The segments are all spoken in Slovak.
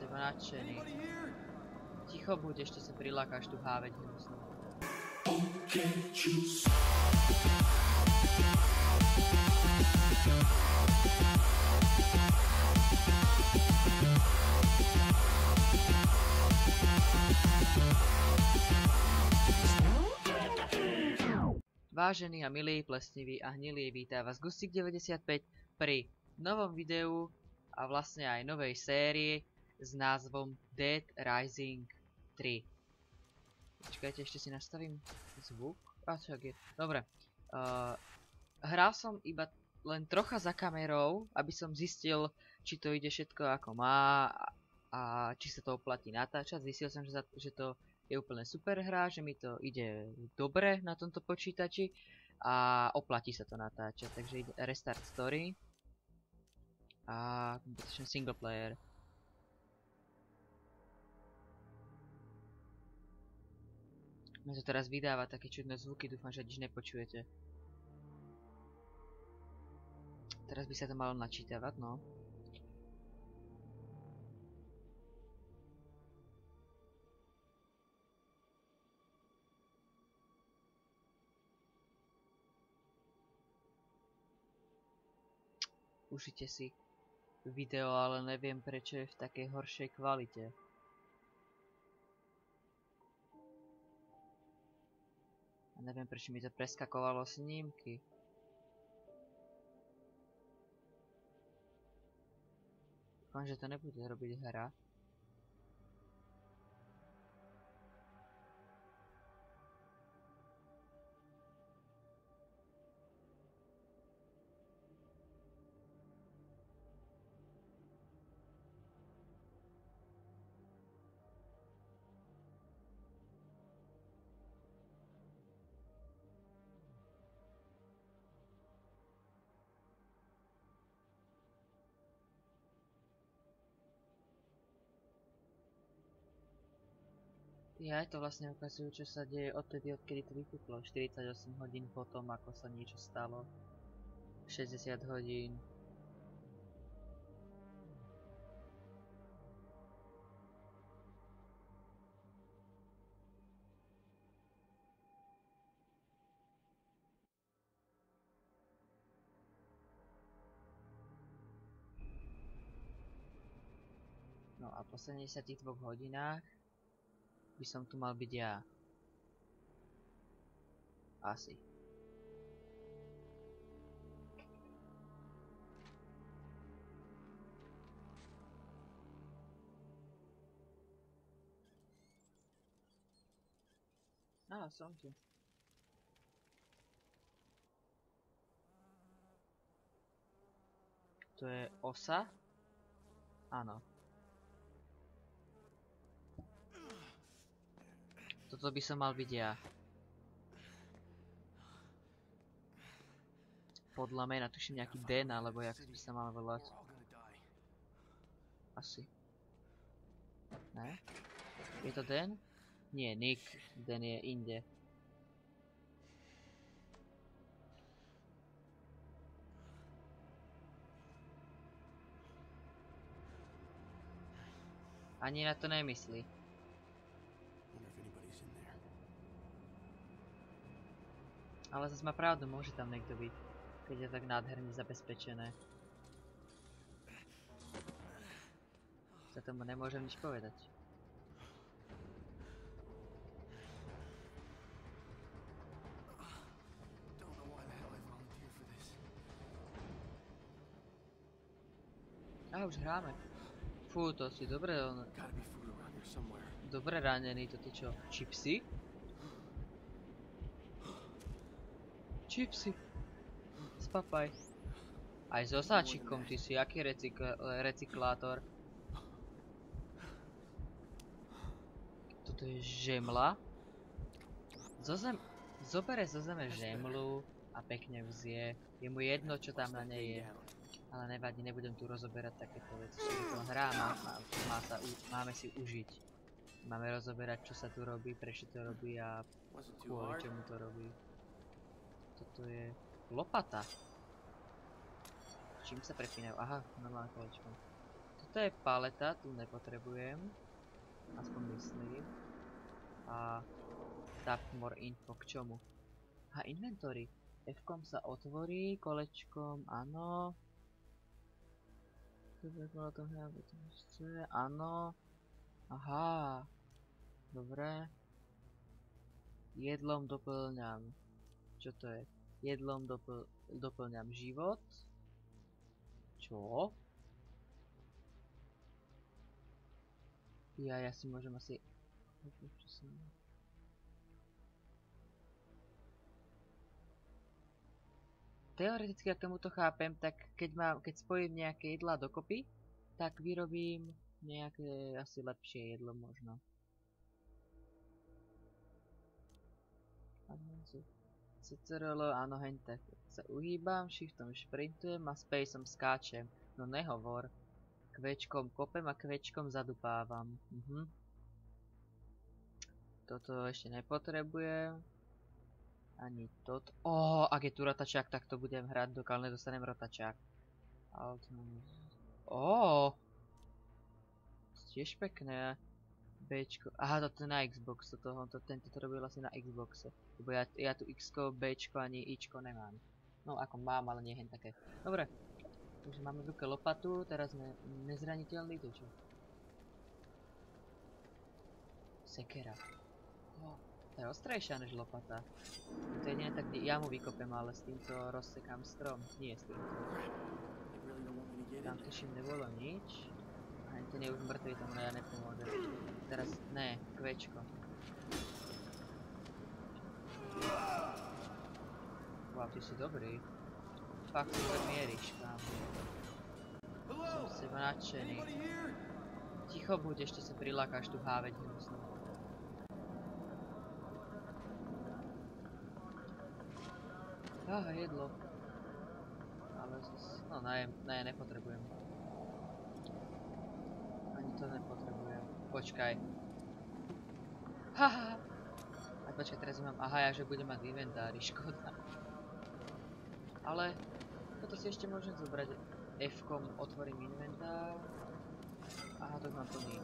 teba nadšený. Ticho buď, ešte sa prilákaš tu háveť hnusnú. Vážení a milí, plesniví a hnilí, vítam vás Gustik95 pri novom videu a vlastne aj novej sérii s názvom Dead Rising 3. Počkajte, ešte si nastavím zvuk. A čo je? Dobre. Hral som iba len trocha za kamerou, aby som zistil, či to ide všetko ako má a či sa to oplatí natáčať. Zistil som, že to je úplne super hra, že mi to ide dobre na tomto počítači a oplatí sa to natáčať. Takže ide Restart Story a competition single player. Mne to teraz vydáva také čudné zvuky, dúfam, že nič nepočujete. Teraz by sa to malo načítavať, no. Užite si video, ale neviem prečo je v takej horšej kvalite. A neviem prečo mi to preskakovalo snímky. Dúfam, že to nebude robiť hra. Ja to vlastne ukazujú, čo sa deje odtedy, odkedy to vypuklo. 48 hodín potom, ako sa niečo stalo. 60 hodín. No a po 72 hodinách by som tu mal byť ja. Asi. Á, som tu. To je osa? Áno. Toto by som mal byť ja. Podľa mena tuším nejaký Den, alebo jak by sa mal volať. Asi. Ne? Je to Den? Nie, Nick. Den je inde. Ani na to nemyslí. Ale zase má pravdu, môže tam niekto byť, keď je tak nádherne zabezpečené. Za tomu nemôžem nič povedať. A už hráme. Fú, to si dobre dobre ranený, toto čo? Čipsy? Čipsy. Spapaj. Aj s osáčikom, ty si aký recyklátor. Toto je žemla. Zobere zo zeme žemlu a pekne vzie. Je mu jedno, čo tam na nej je. Ale nevadí, nebudem tu rozoberať takéto veci. Je to hra, máme si užiť. Máme rozoberať, čo sa tu robí, prečo to robí a kvôli čomu to robí. Toto je lopata. Čím sa prepínajú? Aha, normálne kolečkom. Toto je paleta, tu nepotrebujem. Aspoň myslím. A tap more info k čomu? A inventory. F-kom sa otvorí, kolečkom, áno. Áno. Aha. Dobre. Jedlom doplňam. Čo to je? Jedlom doplňam život. Čo? Ja si môžem asi... Teoreticky, ak tomu to chápem, tak keď spojím nejaké jedlá dokopy, tak vyrobím nejaké asi lepšie jedlo možno. CTRL, áno, hen tak sa uhýbam, shiftom šprintujem a spaceom skáčem. No nehovor. Kvečkom kopem a kvečkom zadupávam. Toto ešte nepotrebujem. Ani toto. Ak je tu rotačák, tak to budem hrať, dokiaľ nedostanem rotačák. Tiež pekné. Bčko. Aha, toto je na Xbox. Tento to robil asi na Xboxe. Lebo ja tu Xko, Bčko ani Ičko nemám. No ako mám, ale nie hen také. Dobre. Takže máme v ruke lopatu, teraz sme nezraniteľní, to čo? Sekera. To je ostrejšia než lopata. To je nie tak, ja mu vykopem, ale s týmto rozsekám strom. Nie s týmto. Tam tuším nebolo nič. Ani ten je už mŕtvý, tomu ja nepomôžem. Teraz, ne, kvečko. Wow, ty si dobrý. Fakt super mieríš, kam. Som z teba nadšený. Ticho buď, ešte sa prilákáš tu háveť hnusnú. Jedlo. Ale no ne, nepotrebujem. Ani to nepotrebujem. Počkaj. Haha. A počkaj, teraz mám, ja že budem mať v inventári, škoda. Ale toto si ešte môžem zobrať. F-kom otvorím inventár. Aha, to mám plný.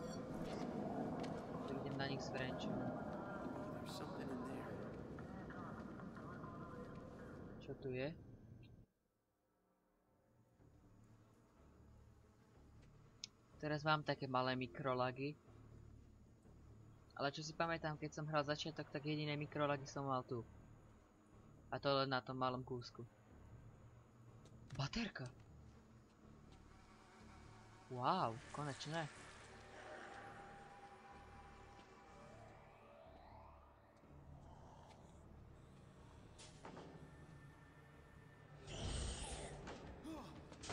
Tak idem na nich s wrenchom. Čo tu je? Teraz mám také malé mikrolagy. Ale čo si pamätám, keď som hral začiatok, tak jediné mikrolagy som mal tu. A to len na tom malom kúsku. Baterka! Wow, konečne.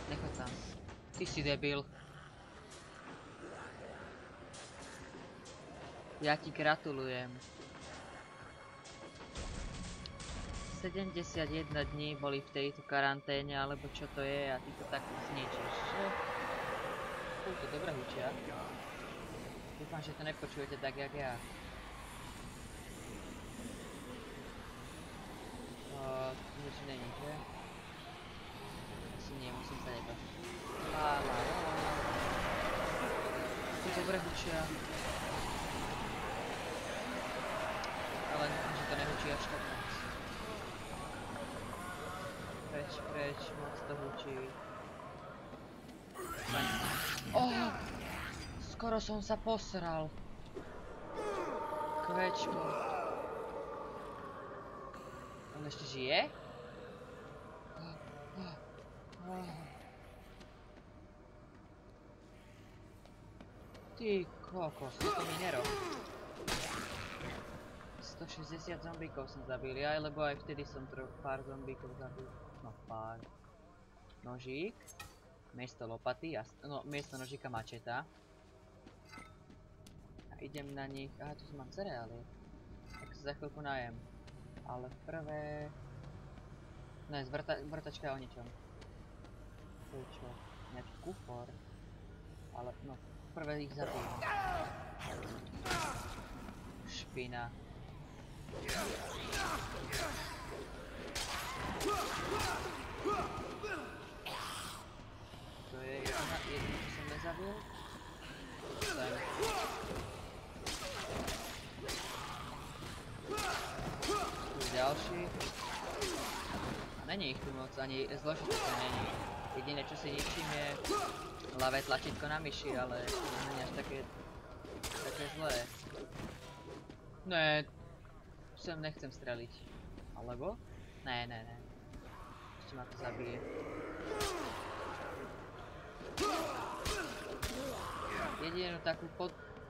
Nechoď tam. Ty si debil. Ja ti gratulujem. 71 dní boli v tejto karanténe, alebo čo to je, a ty to takto zničíš, že? To dobre hučia. Dúfam, že to nepočujete tak, jak ja. Tu nič není, že? Asi nie, musím sa nebať. To dobre hučia. Ale dúfam, že to nehučí až tak moc. Preč, moc to hučí. Skoro som sa posral. Kvečko. On ešte žije? Ty kokos, to mi nerob. 160 zombíkov som zabil, lebo aj vtedy som pár zombíkov zabil. No pár. Nožík. Miesto lopaty, no miesto nožíka mačeta. A idem na nich, tu mám cereály. Tak sa za chvíľku najem. Ale prvé... Ne, vrtačka je o ničom. To je čo? Nejaký kufor. Ale no, prvé ich zabijem. Špina. To je jedno, čo som zabil. Sem. Tu je ďalší. A není ich tu moc, ani zložité to není. Jediné čo si ničím je ľavé tlačítko na myši, ale to není až také zlé. Ne, sem nechcem streliť. Alebo? Ne. Ešte ma to zabije. Jedinú takú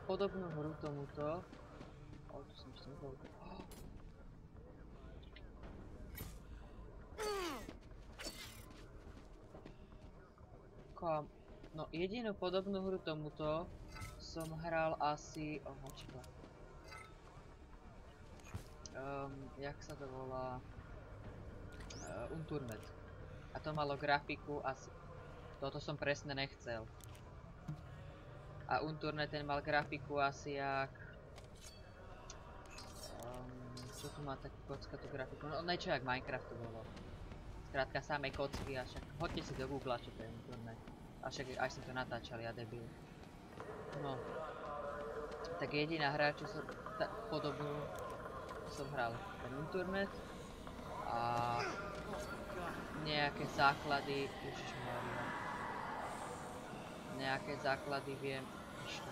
podobnú hru tomuto. O, tu som ešte nebol. No jedinú podobnú hru tomuto som hral asi... Ohačka. Jak sa to volá? Unturned. A to malo grafiku asi... Toto som presne nechcel. A Unturned ten mal grafiku asi jak... Čo tu má takú kockatú grafiku? No niečo jak Minecraft to bolo. Skrátka samej kocky a však... Hoďte si do Google, čo to je Unturned. A však aj som to natáčal, ja debil. No. Tak jediná hra, čo som... podobnú... som hral ten Unturned. A... nejaké základy... Ježišmaria. Nejaké základy viem... Čo?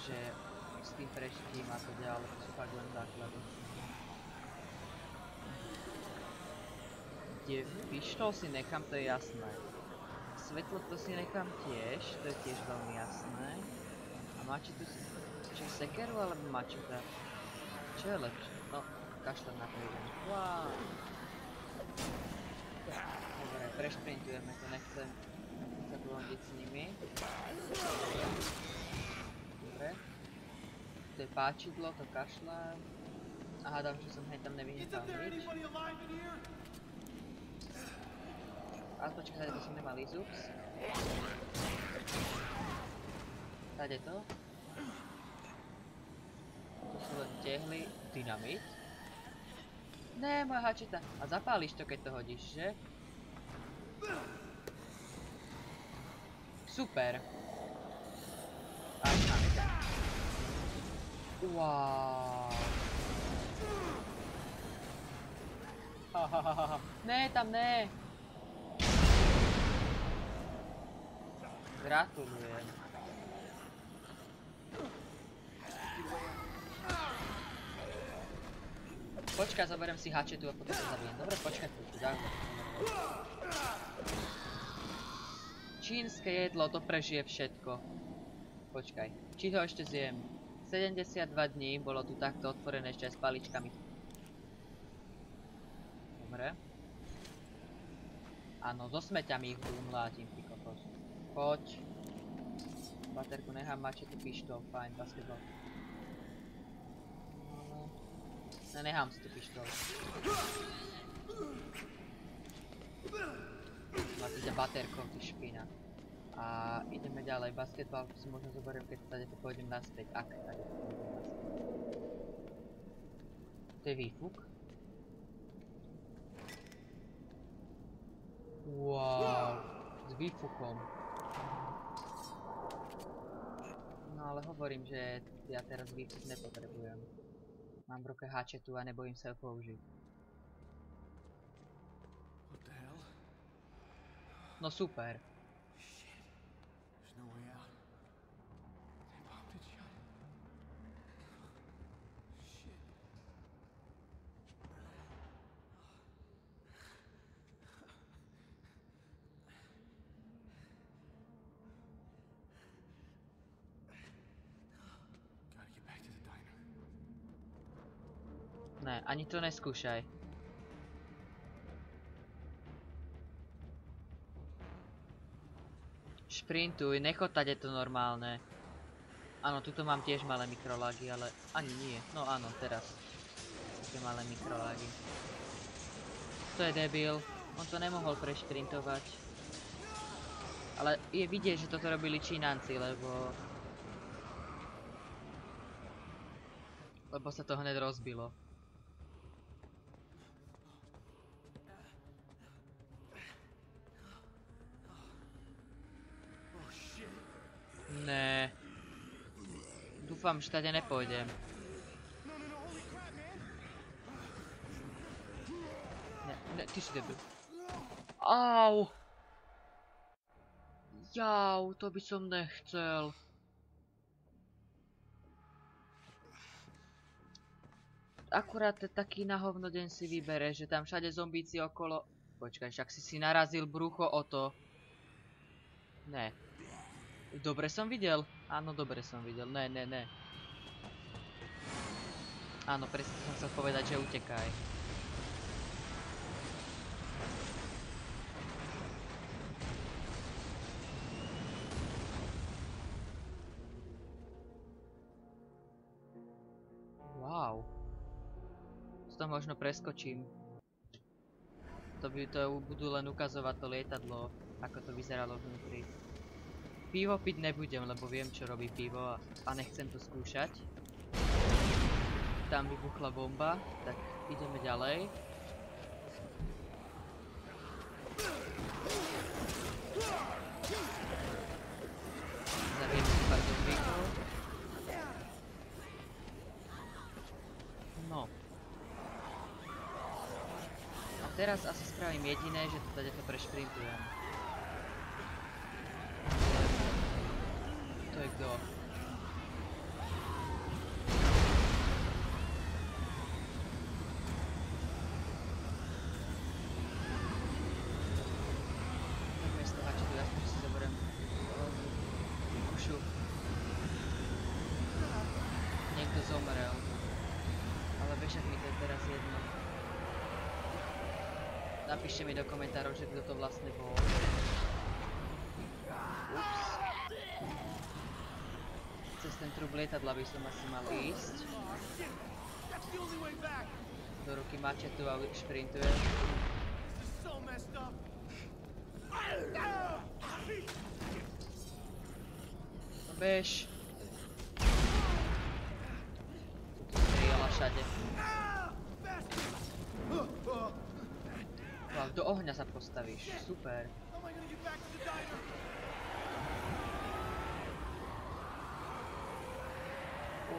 Že... s tým prežitím a to ďalej, to sú fakt len základy. Kde pištol si nechám, to je jasné. Svetlo to si nechám tiež, to je tiež veľmi jasné. A mačetu si... Čo sekeru alebo mačeta? Čo je lepšie? No, kašľam na to jeden. Wow. Dobre, prešprintujeme to, nechcem sa blondiť s nimi. Dobre. To je páčidlo, to kašľam. A hádam, že som hej tam nevynechal nič. Ale počkaj, to som nemal izups. Tade to. To sú len tehly. Dynamit. Ne, moja hačeta. A zapáliš to, keď to hodíš, že? Super. Aj tam. Wow. Hahaha. Ne, tam ne. Gratulujem. Počkaj, zoberiem si hačetu a potom to zabijem. Dobre, počkaj, ďakujem. Čínske jedlo, to prežije všetko. Počkaj, či ho ešte zjem. 72 dní bolo tu takto otvorené ešte aj s paličkami. Dobre. Áno, so smeťami ich tu umlátim, ty kokos. Poď. Baterku nechám, mačetu, pištol, fajn, basketball. Ne, nechám si tu pištol. Máte ťa baterkou, ty špina. A ideme ďalej, basketball si možno zoberiem, keď tady to pôjdem naspäť. Ak tady to pôjdem naspäť. To je výfuk. Wow, s výfukom. No ale hovorím, že ja teraz výfuk nepotrebujem. Mám v ruke hačetu a nebojím sa ju použiť. No super. Ne, ani to neskúšaj. Šprintuj, nechod tade to normálne. Áno, tuto mám tiež malé mikrolágy, ale ani nie. No áno, teraz. Také malé mikrolágy. To je debil. On to nemohol prešprintovať. Ale je vidieť, že toto robili Čínanci, lebo sa to hned rozbilo. Ne. Dúfam, že tady nepôjdem. Ne, ty si debil. Au! Jau, to by som nechcel. Akurát taký na hovno deň si vybere, že tam všade zombíci okolo... Počkaj, však si narazil brucho o to. Ne. Dobre som videl? Áno, dobre som videl. Ne. Áno, presne som chcel povedať, že utekaj. Wow. To možno preskočím. To budú len ukazovať to lietadlo, ako to vyzeralo vnútri. Pivo piť nebudem, lebo viem, čo robí pivo a nechcem to skúšať. Tam vybuchla bomba, tak ideme ďalej. Zabijem si pár zombíkov. No. A teraz asi spravím jediné, že to tady to prešprintujem. To je kto? Poďme z toho, čo tu aspoň si zoberiem ušu. Niekto zomrel. Ale vieš, ak mi to je teraz jedno. Napíšte mi do komentárov, že kto to vlastne bol. Ups. Cez ten trub lietadla by som asi mal ísť. Do ruky mačetu a šprintujem. No bež. Tu strieľa všade. Wow, do ohňa sa postavíš. Super.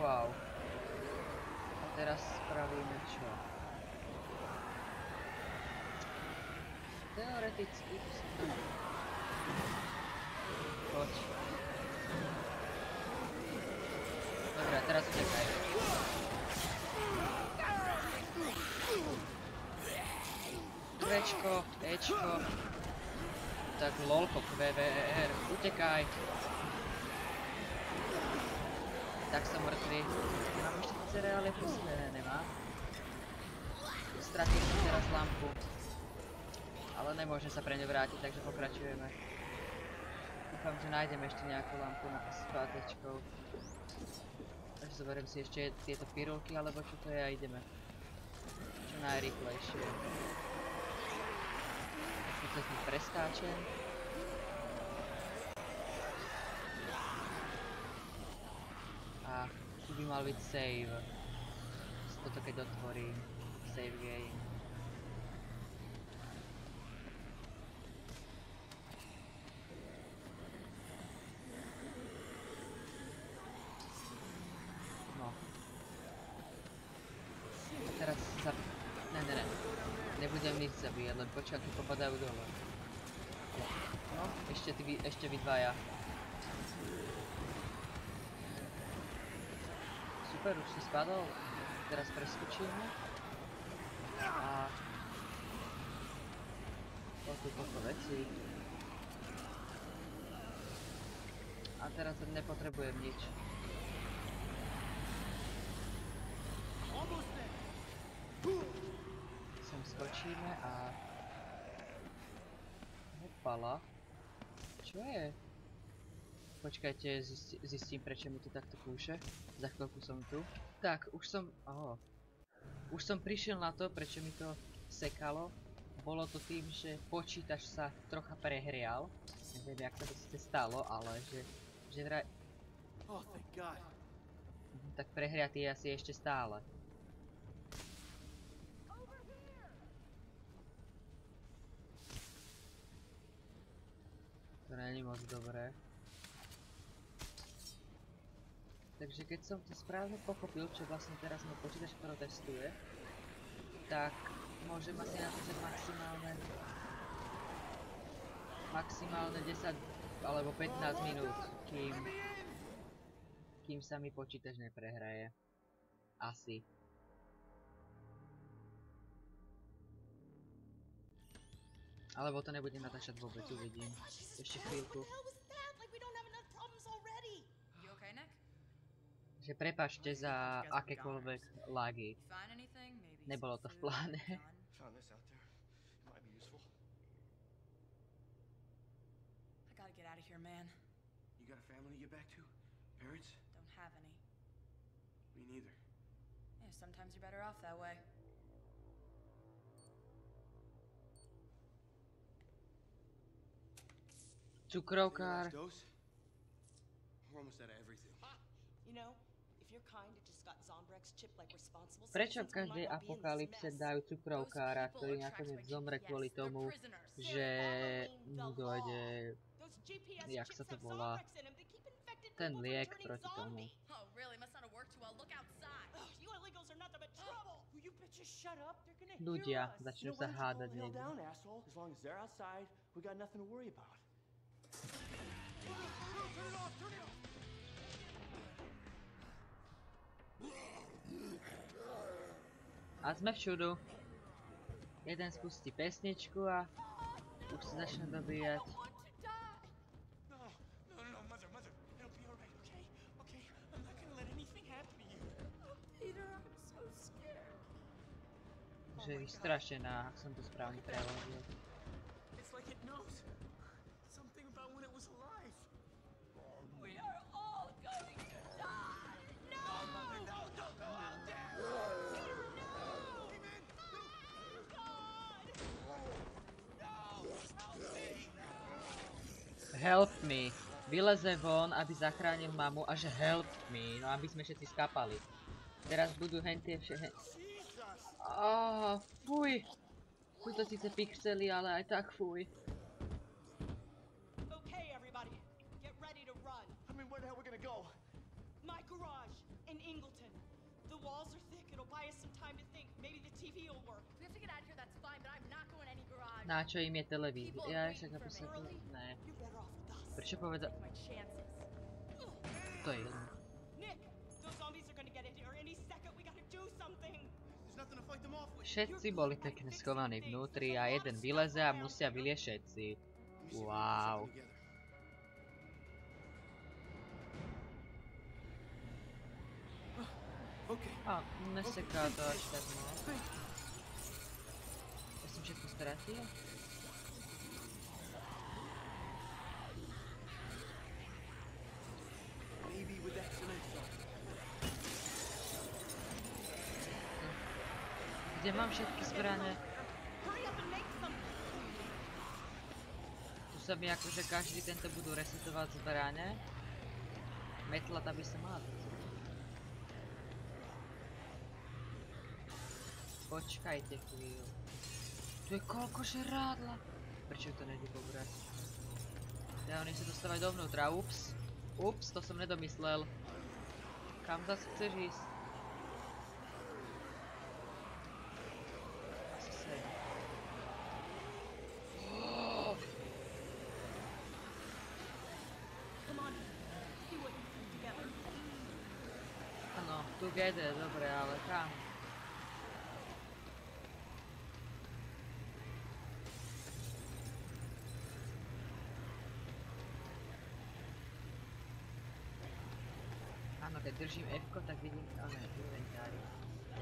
Wow. A teraz spravíme čo? Teoreticky to sa dá. Poď. Dobre, a teraz utekaj. Včko, Ečko. Tak lolko, VVR. Utekaj. Tak som mŕtvy. Mám ešte tie cereálie poslené, nemám. Stratil som teraz lampu. Ale nemôžem sa pre ňu vrátiť, takže pokračujeme. Dúfam, že nájdem ešte nejakú lampu na spátečkou. Takže zoberiem si ešte tieto pirulky, alebo čo to je a ideme. Čo najrýchlejšie. Cez nich preskáčem. A tu by mal byť save. Toto keď otvorím. Save game. No. A teraz Ne. Nebudem nič zabíjať, len počiatky popadajú dole. No, ešte vy dvaja. Super, už si spadol. Teraz preskočíme. A... Toto veci. A teraz nepotrebujem nič. Sem skočíme a... Hopala. Čo je? Počkajte, zistím, prečo mi to takto kúše. Za chvíľku som tu. Tak, už som prišiel na to, prečo mi to sekalo. Bolo to tým, že počítač sa trocha prehrial. Neviem, jak sa to síce stalo, ale že vraj... Oh, thank God. Tak prehriatý je asi ešte stále. To není moc dobré. Takže keď som to správne pochopil, čo vlastne teraz môj počítač protestuje, tak môžem asi natočiť maximálne 10 alebo 15 minút, kým sa mi počítač neprehraje. Asi. Alebo to nebudem natáčať vôbec, uvidím. Ešte chvíľku. Že prepáčte za akékoľvek lagy. Nebolo to v pláne. Sometimes you're better off that way. Cukrovkár. Prečo v každej apokalypse dajú cukrovkára, ktorý nakoniec zomre kvôli tomu, že mu dojde, jak sa to volá, ten liek proti tomu. Ľudia začnú sa hádať niekde. A sme v čudu. Jeden spustí pesničku a už sa začne dobíjať. Že je vystrašená, ak som to správne preložil. Help me. Vyleze von, aby zachránil mamu a že help me, no aby sme všetci skapali. Teraz budú hentie fuj. Sú to síce pixely, ale aj tak fuj. Okay, everybody, get ready to run. I mean, where the hell are we gonna go? My garage in Ingleton. The walls are thick. It'll buy us some time to think. Maybe the TV will work. We have to get out of here. That's fine, but I'm not going any garage. Na čo im je televízia? Ja však napísal to... Ne. Prečo povedal... To je jedno. Nick, those zombies are gonna get in here any second. We gotta do something. Všetci boli pekne schovaní vnútri a jeden vyleze a musia vylieť všetci. Wow. A neseká to až tak moc. Ja som všetko stratil? Kde mám všetky zbrane? Tu sa mi akože každý tento budú resetovať zbrane. Metla tá by sa mala dať. Počkajte chvíľu. Tu je koľko žrádla? Prečo to nejde pobrať? Ja, oni sa dostávajú dovnútra, ups. Ups, to som nedomyslel. Kam zase chceš ísť? Áno, together, dobre, ale kam? Áno, keď držím F-ko, tak vidím, ale inventári.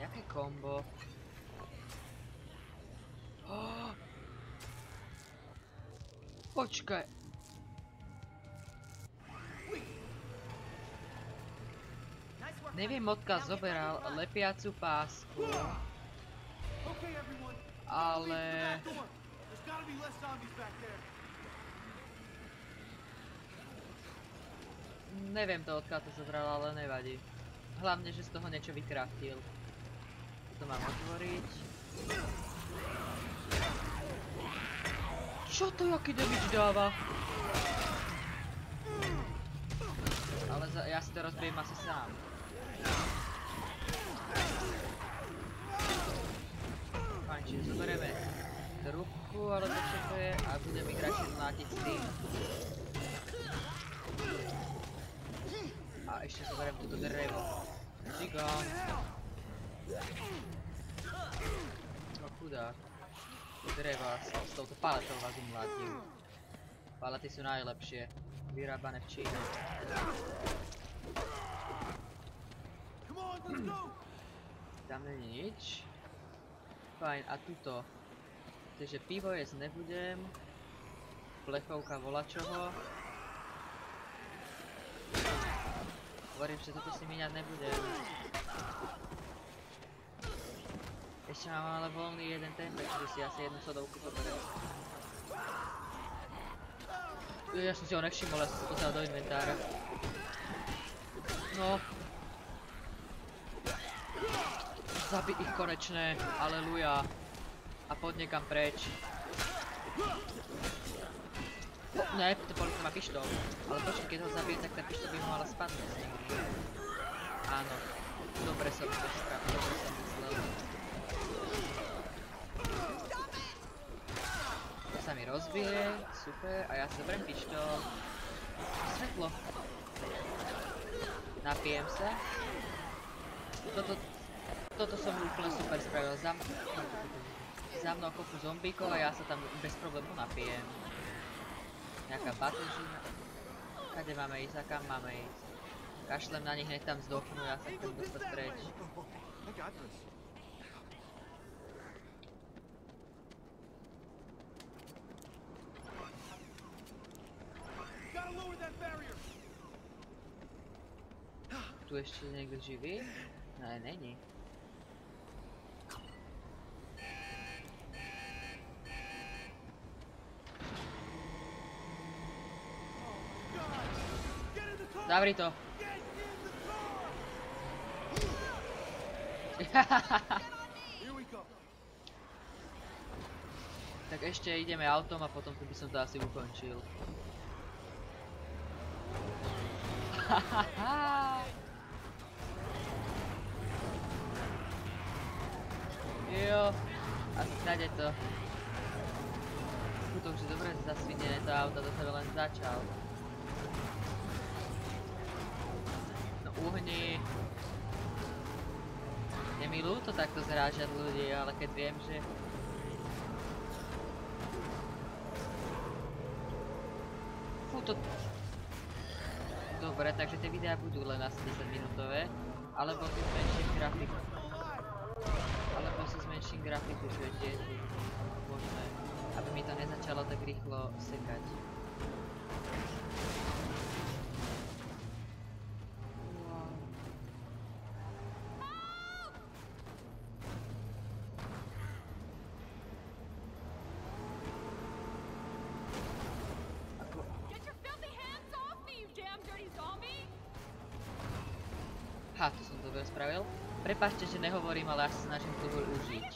Jaké kombo? Počkaj. Neviem, odkiaľ zoberal lepiacu pásku. Ale... Neviem to, odkiaľ to zobral, ale nevadí. Hlavne, že z toho niečo vykraftil. To mám otvoriť. Čo to, jaký damage dáva? Ale ja si to rozbijem asi sám. Fajn, čiže zoberieme trúbku, alebo čo to je, a budem ich radšej mlátiť s tým. A ešte zoberiem toto drevo. Čigón. No chudák. Dreva s touto paletou vás umlátim. Palety sú najlepšie. Vyrábané v Číne. Tam není nič. Fajn, a tuto. Takže pivo jesť nebudem. Plechovka volačoho. Hovorím, že toto si míňať nebudem. Ešte mám ale voľný jeden tempe, čiže si asi jednu sodovku zoberiem. Ja som si ho nevšimol, ja som si to dal do inventára. No. Zabi ich konečné, aleluja. A poď niekam preč. Ne, to policia má pištol. Ale počkej, keď ho zabije, tak ten pištol by mohla spadnúť z neho. Áno. Dobre som to spravil, dobre som myslel. To sa mi rozbije, super, a ja si zoberiem pištol. Svetlo. Napijem sa. Toto som úplne super spravil. Za mnou kopu zombíkov a ja sa tam bez problému napijem. Nejaká batežina. Kade máme ísť a kam máme ísť? Kašlem na nich, nech tam zdochnú, ja sa chcem dostať preč. Tu ešte niekto živý? Ne, není. Zavri to. Tak ešte ideme autom a potom by som to asi ukončil. Jo, a stade to. To už je dobre zasvinené to auto, to sa len začal. No uhni. Je mi ľúto takto zrážať ľudí, ale keď viem, že... Fú, to... Dobre, takže tie videá budú len asi 10 minútové, alebo si zmenším grafiku. Alebo si zmenším grafiku, čo je tiež možné, aby mi to nezačalo tak rýchlo sekať. Ha, to som dobre spravil. Prepáčte, že nehovorím, ale ja sa snažím to užiť.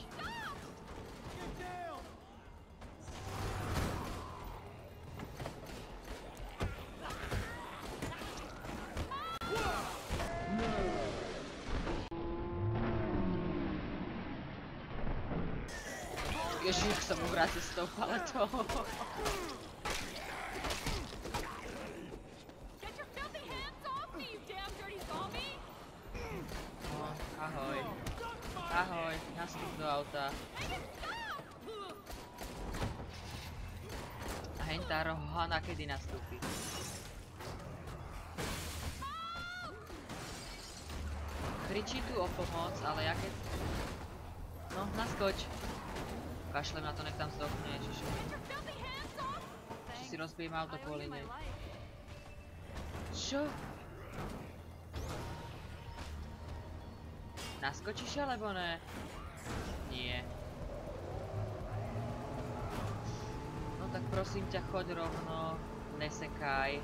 Ježiš, som mu vrátil s tou paletou. Ahoj. Ahoj, nastup do auta. A hen tá rohana kedy nastúpi? Kričí tu o pomoc, ale ja keď... No, naskoč. Kašlem na to, nech tam zdochne, ježišu. Ešte si rozbijem auto kvôli nej. Čo? Naskočíš alebo ne? Nie. No tak prosím ťa, choď rovno, nesekaj.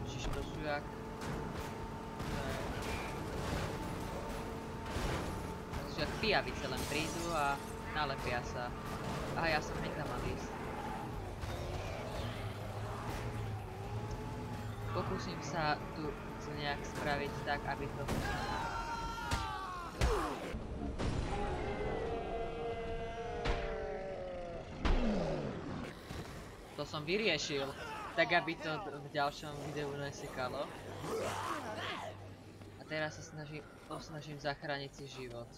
Ježiš, to sú jak... To sú jak pijavice, len prídu a Nalepia sa. Aha, ja som hneď tam mal ísť. Pokúsim sa tu nejak spraviť tak, aby to... To som vyriešil, tak aby to v ďalšom videu nesekalo. A teraz sa snažím zachrániť si život.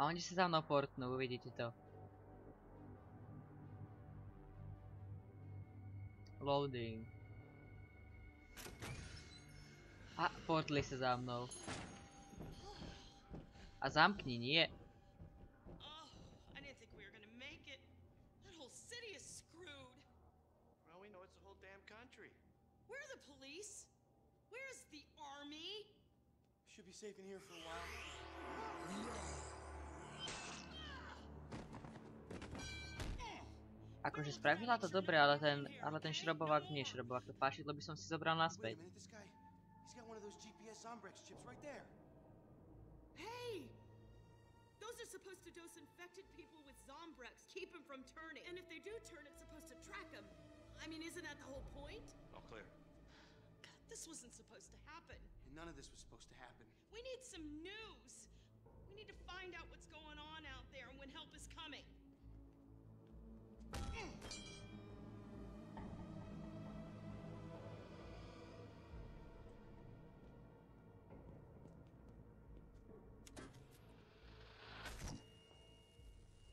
A oni sa za mnou portnú, uvidíte to. Loading. A portli sa za mnou. A zamkni, nie. Oh, I didn't think we were gonna make it. That whole city is screwed. Well, we know it's the whole damn country. Where are the police? Where's the army? Should be safe in here for a while. Akože spravila to dobre, ale ten šrobovák nie šrobovák, to pášidlo by som si zobral Wait a naspäť. minute, this guy, he's got one of those GPS Zombrex chips right there. Hey! Those are supposed to dose infected people with Zombrex, keep them from turning. And if they do turn, it's supposed to track them. I mean, isn't that the whole point? All clear. God, this wasn't supposed to happen. And none of this was supposed to happen. We need some news. We need to find out what's going on out there and when help is coming.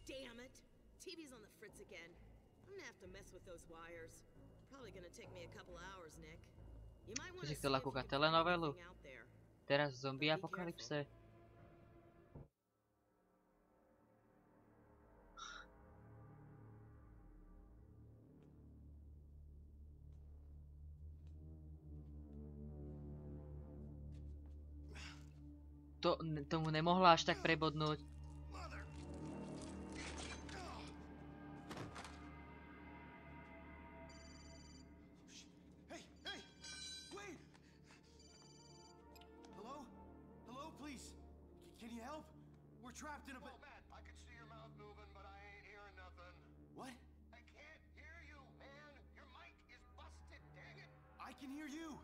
Damn it. TV's on the fritz again. I'm gonna have to mess with those wires. Probably gonna take me a couple hours, Nick. You might want to Si see chcela if you kúkať can find telenovelu? anything out there. Teraz zombie apokalypse. Tomu nemohla až tak prebodnúť. Hey, hey, wait! Hello? Hello, please? Can you help? We're trapped in a... Well, Matt, I can see your mouth moving, but I ain't hearing nothing. What? I can't hear you, man. Your mic is busted, dang it. I can hear you.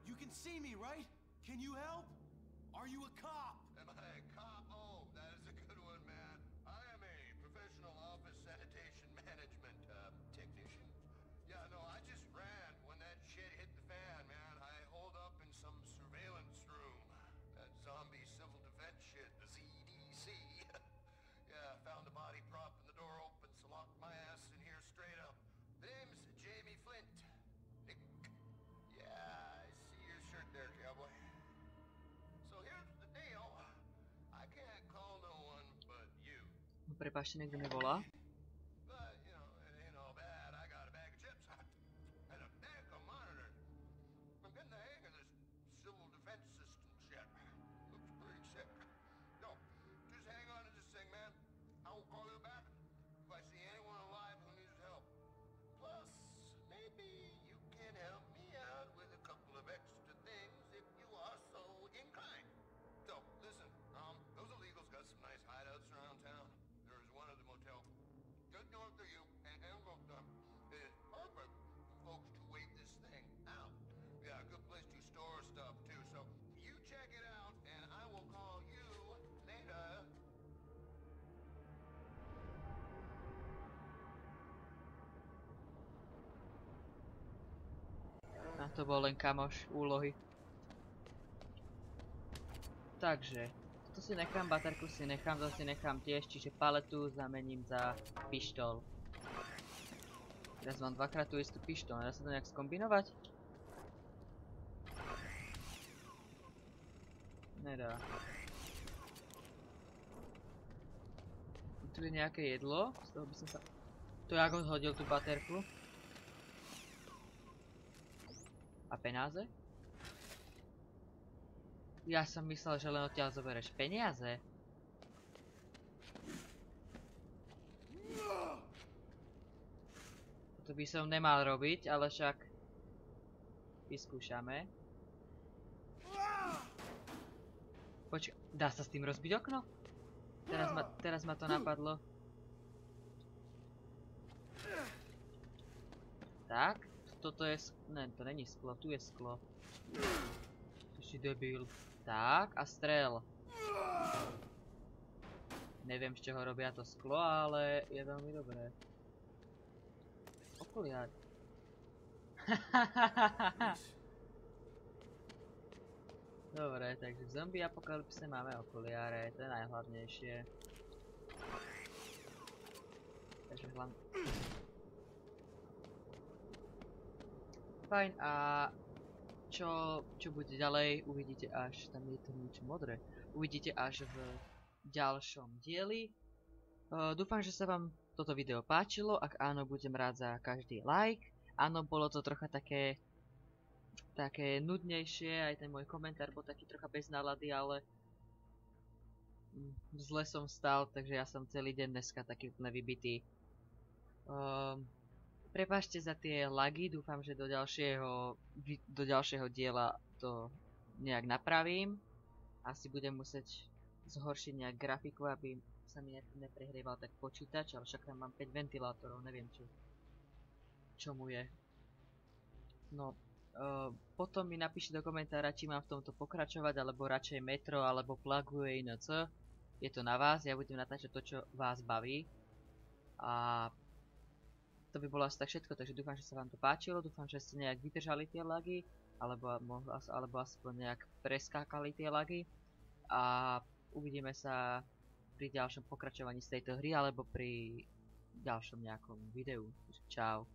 You can see me, right? Can you help? Are you a cop? Am I a cop? Oh, that is a good one, man. I am a professional office sanitation management technician. Yeah, no, I just ran when that shit hit the fan, man. I holed up in some surveillance room. That zombie civil defense shit, the ZDC. Yeah, found the body prop and the door open, so locked my ass in here straight up. The name's Jamie Flint. Nick. Yeah, I see your shirt there, cowboy. So here's the deal. I can't call no one but you. Prepáčte, niekto mi volá. But, you know, it ain't all bad. I got a bag of chips and a deck of monitors. I'm getting the hang of this civil defense system shit. Looks pretty sick. No, just hang on to this thing, man. I will call you back if I see anyone alive who needs help. Plus, maybe you can help me out with a couple of extra things if you are so inclined. So, listen, those illegals got some nice hideouts around town. There's one at the motel just north of you and Engelton. It is perfect for folks to wait this thing out. Yeah, a good place to store stuff too. So you check it out and I will call you later. A to bol len kamoš úlohy. Takže, to si nechám, baterku si nechám, to si nechám tiež, čiže paletu zamením za pištol. Teraz mám dvakrát tú istú pištol, nedá sa to nejak skombinovať? Nedá. Tu je nejaké jedlo, z toho by som sa... Tu jak odhodil tú baterku. A penáze? Ja som myslel, že len odtiaľ zobereš peniaze. To by som nemal robiť, ale však vyskúšame. dá sa s tým rozbiť okno? Teraz ma to napadlo. Tak, toto je ne, to není sklo, tu je sklo. Ty si debil. Tak, a strel. Neviem, z čoho robia to sklo, ale je veľmi dobré. Okuliár. Dobre, takže v zombie apokalypse máme okuliare, to je najhlavnejšie. Takže hlavne... Fajn, a čo bude ďalej, uvidíte až, tam je to niečo modré, uvidíte až v ďalšom dieli. Dúfam, že sa vám toto video páčilo, ak áno, budem rád za každý like. Áno, bolo to trocha také nudnejšie, aj ten môj komentár bol taký trocha bez nálady, ale zle som stal, takže ja som celý deň dneska taký úplne vybitý. Prepáčte za tie lagy, dúfam, že do ďalšieho diela to nejak napravím. Asi budem musieť zhoršiť nejak grafiku, aby sa mi neprehrieval tak počítač, ale však tam mám 5 ventilátorov, neviem čo mu je. No, potom mi napíšte do komentára, či mám v tomto pokračovať, alebo radšej Metro, alebo Plaguje INC. Je to na vás, ja budem natáčať to, čo vás baví. A to by bolo asi tak všetko, takže dúfam, že sa vám to páčilo, dúfam, že ste nejak vydržali tie lagy, alebo aspoň nejak preskákali tie lagy. A uvidíme sa pri ďalšom pokračovaní z tejto hry, alebo pri ďalšom nejakom videu. Čau.